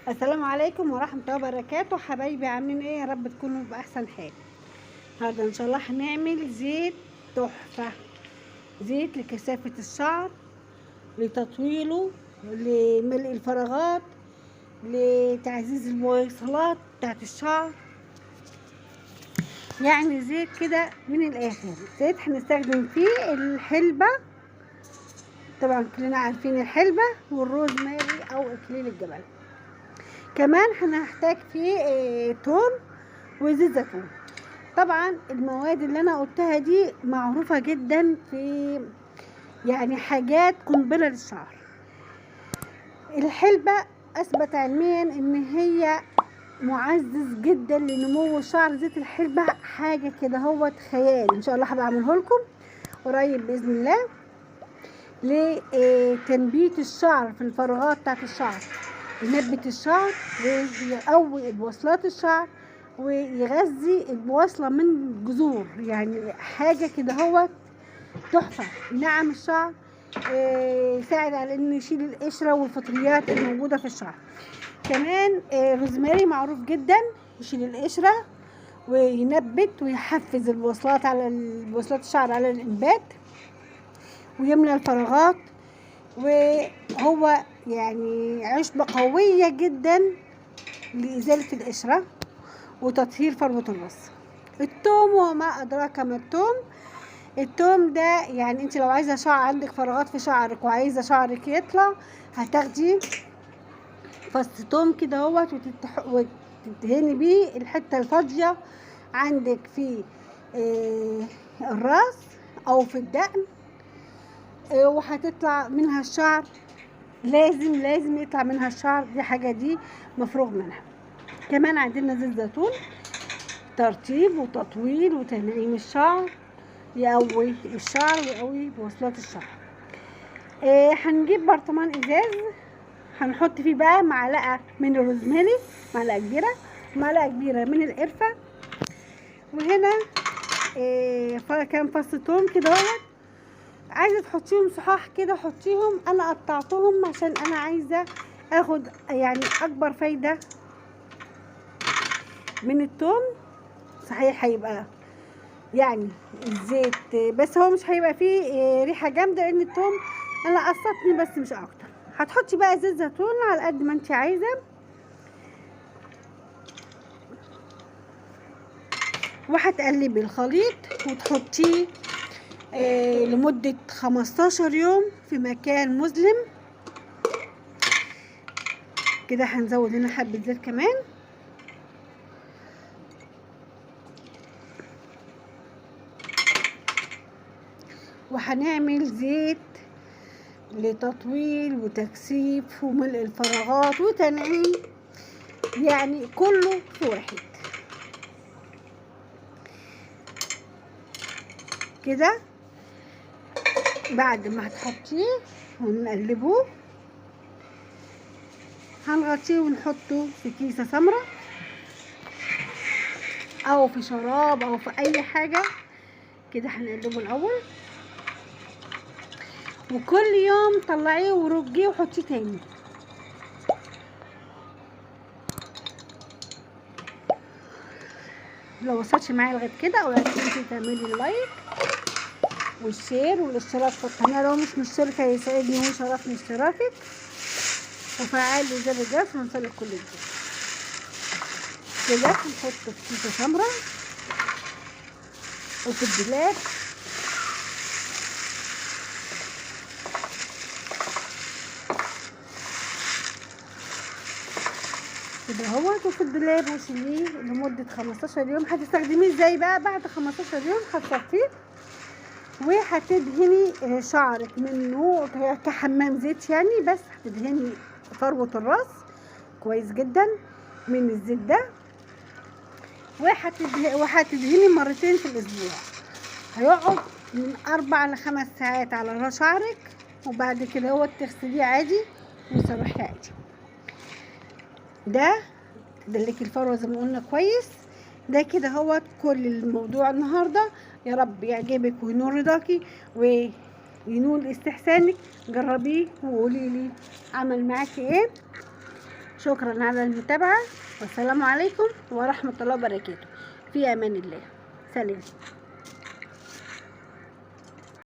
السلام عليكم ورحمة الله وبركاته. حبايبي عاملين ايه؟ يا رب تكونوا بأحسن حال. النهارده ان شاء الله هنعمل زيت تحفة، زيت لكثافة الشعر، لتطويله، لملء الفراغات، لتعزيز البويصلات بتاعت الشعر. يعني زيت كده من الآخر. زيت هنستخدم فيه الحلبة، طبعا كلنا عارفين الحلبة، والروزماري أو إكليل الجبل. كمان هنحتاج فيه توم وزيت زيتون. طبعا المواد اللي انا قلتها دي معروفة جدا، في يعني حاجات قنبلة للشعر. الحلبة اثبت علميا ان هي معزز جدا لنمو الشعر. زيت الحلبة حاجة كده هو خيال. ان شاء الله هبقى اعمله لكم قريب باذن الله، لتنبيت الشعر في الفراغات بتاعت الشعر، ينبت الشعر ويقوي بوصلات الشعر ويغذي البوصلة من جذور. يعني حاجة كده هو تحفة، ينعم الشعر، يساعد على انه يشيل القشرة والفطريات الموجودة في الشعر. كمان روزماري معروف جدا، يشيل القشرة وينبت ويحفز البوصلات بوصلات الشعر على الانبات ويملى الفراغات. وهو يعني عشبة قوية جدا لإزالة القشرة وتطهير فروة الراس. التوم وما أدراك ما التوم. التوم ده يعني انت لو عايزة شعر، عندك فراغات في شعرك وعايزة شعرك يطلع، هتاخدي فص توم كده اهوت وتدهني بيه الحتة الفاضية عندك في الراس أو في الدقن، وهتطلع منها الشعر. لازم يطلع منها الشعر، دي حاجة دي مفروغ منها. كمان عندنا زيت زيتون، ترطيب وتطويل وتنعيم الشعر، يقوي الشعر ويقوي بوصلات الشعر. هنجيب برطمان ازاز، هنحط فيه بقى معلقة من الروزماري، معلقة كبيرة من القرفة، وهنا كام فص توم كده اهوت. عايزة تحطيهم صحاح كده حطيهم، انا قطعتهم عشان انا عايزة اخد يعني اكبر فايدة من التوم. صحيح هيبقى يعني الزيت، بس هو مش هيبقى فيه ريحة جامدة لان التوم انا قصتني بس مش اكتر. هتحطي بقى زيت زيتون على قد ما انت عايزة، وهتقلبي الخليط وتحطيه لمدة 15 يوم في مكان مظلم. كده هنزود هنا حبة زيت كمان، وهنعمل زيت لتطويل وتكثيف وملء الفراغات وتنعيم، يعني كله في واحد كده. بعد ما هتحطيه ونقلبه، هنغطيه ونحطه في كيسة سمرة او في شراب او في اي حاجة كده. هنقلبه الاول، وكل يوم طلعيه ورجيه وحطيه تاني. لو وصلتش معايا لغايه كده، اوعي انتي تعملي اللايك والشير والاشتراك في القناه. لو مش مشتركه يسعدني ويشرفني اشتراكك، وفعلي زر الجرس ونوصلك كل جديد. كده هنحطه في كيسه سمرة وفي الدولاب. كده اهوت وفي الدولاب، وشيليه لمده 15 يوم. هتستخدميه ازاي بقى؟ بعد 15 يوم هتصفيه وهتدهني شعرك منه كحمام زيت يعني، بس هتدهني فروة الراس كويس جدا من الزيت ده، وهتدهني مرتين في الاسبوع. هيقعد من 4 ل5 ساعات على شعرك، وبعد كده هو تغسليه عادي وتسرحيه عادي. ده تدلكي الفروة زي ما قلنا كويس. ده كده هو كل الموضوع النهارده. يا رب يعجبك وينور رضاكي وينول استحسانك. جربيه وقولي لي عمل معاكي ايه. شكرا على المتابعة، والسلام عليكم ورحمة الله وبركاته. في امان الله. سلام.